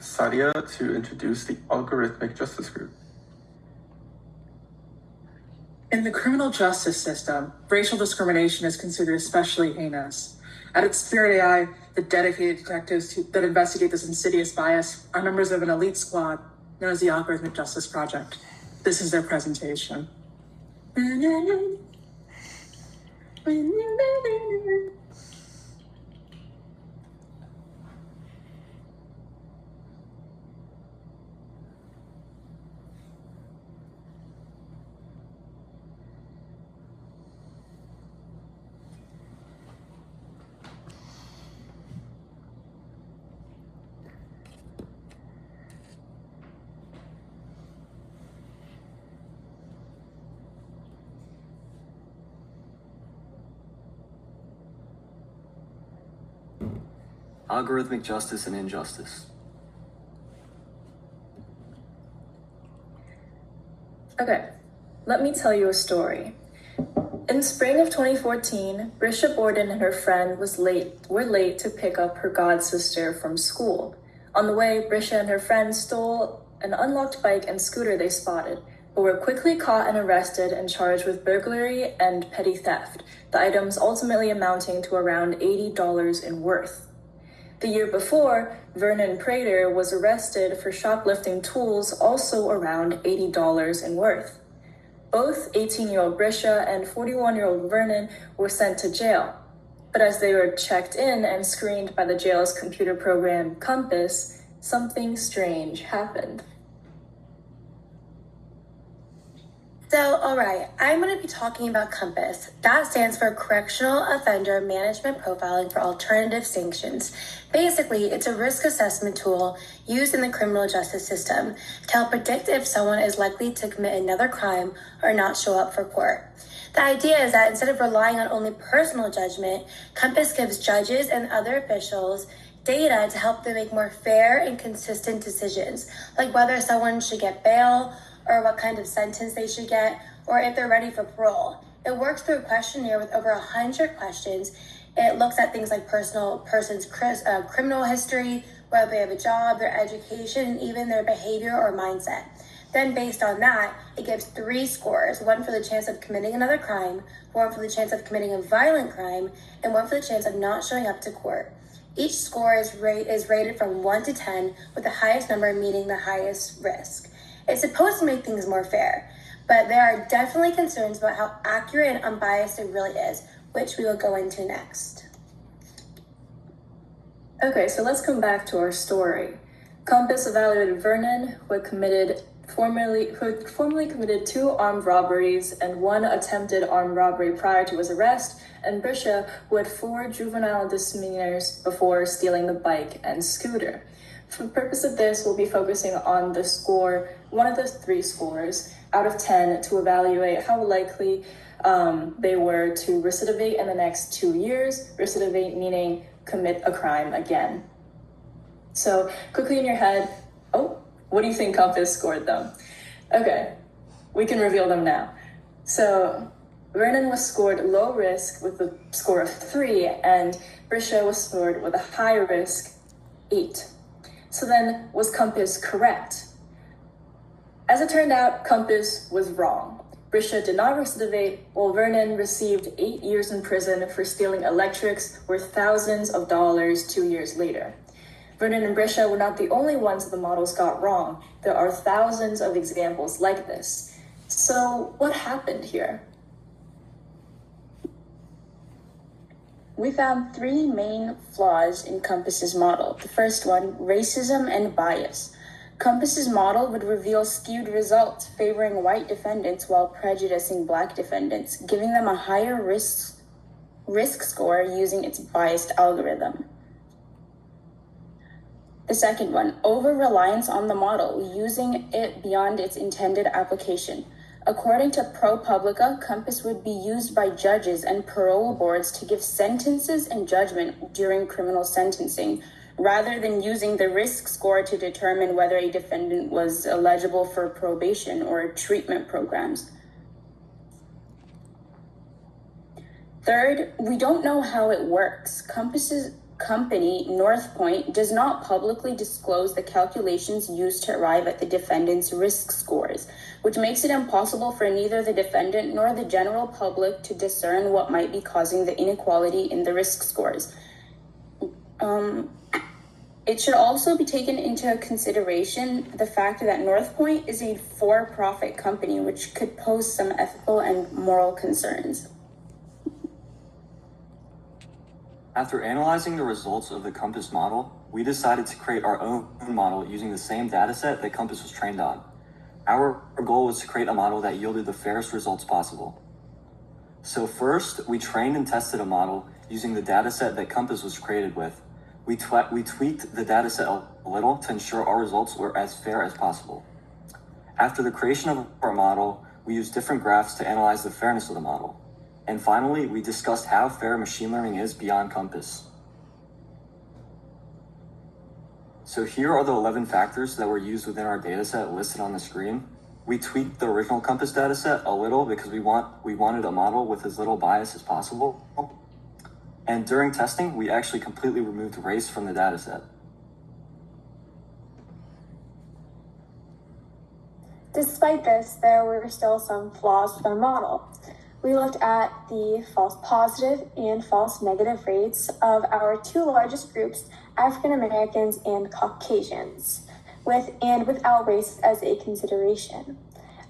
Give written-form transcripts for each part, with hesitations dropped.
Sadia to introduce the Algorithmic Justice Group. In the criminal justice system, racial discrimination is considered especially heinous. At InspiritAI, the dedicated detectives that investigate this insidious bias are members of an elite squad known as the Algorithmic Justice Project. This is their presentation. Algorithmic justice and injustice. Okay, let me tell you a story. In spring of 2014, Brisha Borden and her friend were late to pick up her god sister from school. On the way, Brisha and her friend stole an unlocked bike and scooter they spotted, but were quickly caught and arrested and charged with burglary and petty theft, the items ultimately amounting to around $80 in worth. The year before, Vernon Prater was arrested for shoplifting tools, also around $80 in worth. Both 18-year-old Brisha and 41-year-old Vernon were sent to jail. But as they were checked in and screened by the jail's computer program Compass, something strange happened. So, alright, I'm going to be talking about Compass. That stands for Correctional Offender Management Profiling for Alternative Sanctions. Basically, it's a risk assessment tool used in the criminal justice system to help predict if someone is likely to commit another crime or not show up for court. The idea is that instead of relying on only personal judgment, Compass gives judges and other officials data to help them make more fair and consistent decisions, like whether someone should get bail, or what kind of sentence they should get, or if they're ready for parole. It works through a questionnaire with over 100 questions. It looks at things like person's criminal history, whether they have a job, their education, and even their behavior or mindset. Then based on that, it gives 3 scores, one for the chance of committing another crime, one for the chance of committing a violent crime, and one for the chance of not showing up to court. Each score is rated from 1 to 10, with the highest number meaning the highest risk. It's supposed to make things more fair, but there are definitely concerns about how accurate and unbiased it really is, which we will go into next. Okay, so let's come back to our story. Compass evaluated Vernon, who had formerly committed 2 armed robberies and 1 attempted armed robbery prior to his arrest, and Brisha, who had 4 juvenile misdemeanors before stealing the bike and scooter. For the purpose of this, we'll be focusing on the score, one of the 3 scores out of 10, to evaluate how likely they were to recidivate in the next 2 years. Recidivate meaning commit a crime again. So quickly in your head, what do you think Compass scored them? Okay, we can reveal them now. So Vernon was scored low risk with a score of 3, and Brisha was scored with a high risk 8. So then, was Compass correct? As it turned out, Compass was wrong. Brisha did not recidivate, while Vernon received 8 years in prison for stealing electrics worth thousands of dollars 2 years later. Vernon and Brisha were not the only ones the models got wrong. There are thousands of examples like this. So what happened here? We found 3 main flaws in Compass's model. The first one, racism and bias. Compass's model would reveal skewed results favoring white defendants while prejudicing black defendants, giving them a higher risk score using its biased algorithm. The second one, over-reliance on the model, using it beyond its intended application. According to ProPublica, Compass would be used by judges and parole boards to give sentences and judgment during criminal sentencing, rather than using the risk score to determine whether a defendant was eligible for probation or treatment programs. Third, we don't know how it works. company, North Point, does not publicly disclose the calculations used to arrive at the defendant's risk scores, which makes it impossible for neither the defendant nor the general public to discern what might be causing the inequality in the risk scores. It should also be taken into consideration the fact that North Point is a for-profit company, which could pose some ethical and moral concerns. After analyzing the results of the Compass model, we decided to create our own model using the same dataset that Compass was trained on. Our goal was to create a model that yielded the fairest results possible. So first, we trained and tested a model using the dataset that Compass was created with. We tweaked the dataset a little to ensure our results were as fair as possible. After the creation of our model, we used different graphs to analyze the fairness of the model. And finally, we discussed how fair machine learning is beyond Compass. So here are the 11 factors that were used within our dataset listed on the screen. We tweaked the original Compass dataset a little because we wanted a model with as little bias as possible. And during testing, we actually completely removed race from the dataset. Despite this, there were still some flaws with our model. We looked at the false positive and false negative rates of our two largest groups, African Americans and Caucasians, with and without race as a consideration.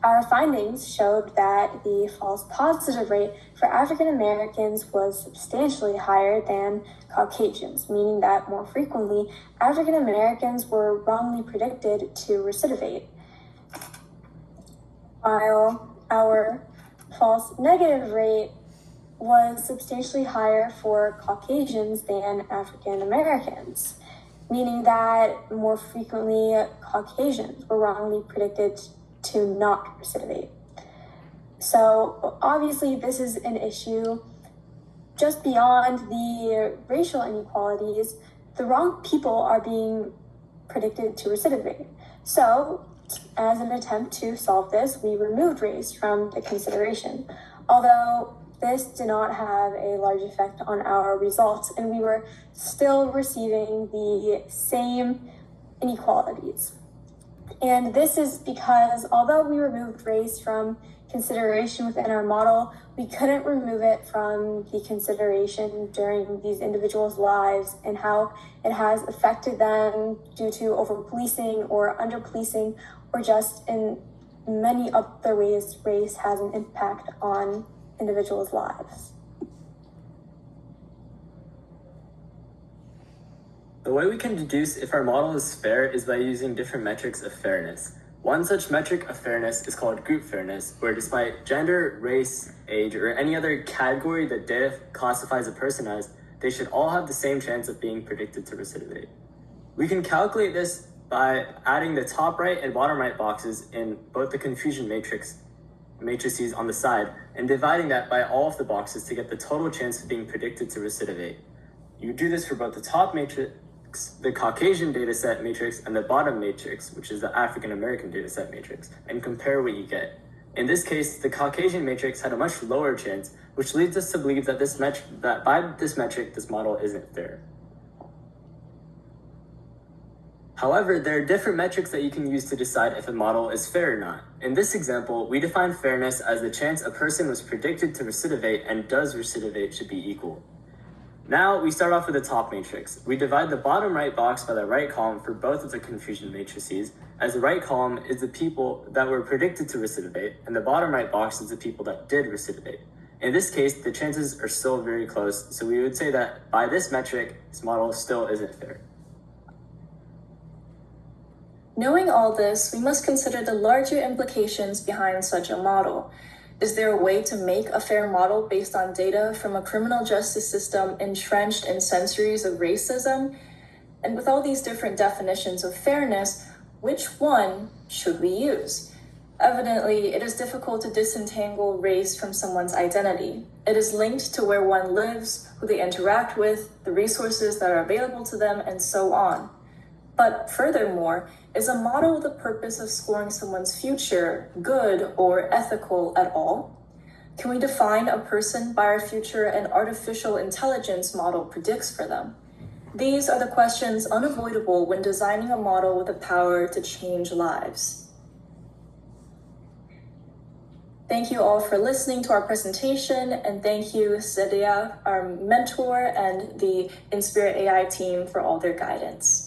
Our findings showed that the false positive rate for African Americans was substantially higher than Caucasians, meaning that more frequently, African Americans were wrongly predicted to recidivate, while our false negative rate was substantially higher for Caucasians than African Americans, meaning that more frequently Caucasians were wrongly predicted to not recidivate. So obviously this is an issue just beyond the racial inequalities. The wrong people are being predicted to recidivate. So as an attempt to solve this, we removed race from the consideration, although this did not have a large effect on our results, and we were still receiving the same inequalities. And this is because although we removed race from consideration within our model, we couldn't remove it from the consideration during these individuals' lives and how it has affected them due to over-policing or under-policing, or just in many other ways race has an impact on individuals' lives. The way we can deduce if our model is fair is by using different metrics of fairness. One such metric of fairness is called group fairness, where despite gender, race, age, or any other category that data classifies a person as, they should all have the same chance of being predicted to recidivate. We can calculate this by adding the top right and bottom right boxes in both the confusion matrices on the side and dividing that by all of the boxes to get the total chance of being predicted to recidivate. You do this for both the top matrix, the Caucasian dataset matrix, and the bottom matrix, which is the African American dataset matrix, and compare what you get. In this case, the Caucasian matrix had a much lower chance, which leads us to believe that by this metric, this model isn't fair. However, there are different metrics that you can use to decide if a model is fair or not. In this example, we define fairness as the chance a person was predicted to recidivate and does recidivate should be equal. Now, we start off with the top matrix. We divide the bottom right box by the right column for both of the confusion matrices, as the right column is the people that were predicted to recidivate, and the bottom right box is the people that did recidivate. In this case, the chances are still very close, so we would say that by this metric, this model still isn't fair. Knowing all this, we must consider the larger implications behind such a model. Is there a way to make a fair model based on data from a criminal justice system entrenched in centuries of racism? And with all these different definitions of fairness, which one should we use? Evidently, it is difficult to disentangle race from someone's identity. It is linked to where one lives, who they interact with, the resources that are available to them, and so on. But furthermore, is a model the purpose of scoring someone's future good or ethical at all? Can we define a person by our future an artificial intelligence model predicts for them? These are the questions unavoidable when designing a model with the power to change lives. Thank you all for listening to our presentation, and thank you, Sadia, our mentor, and the InspiritAI team for all their guidance.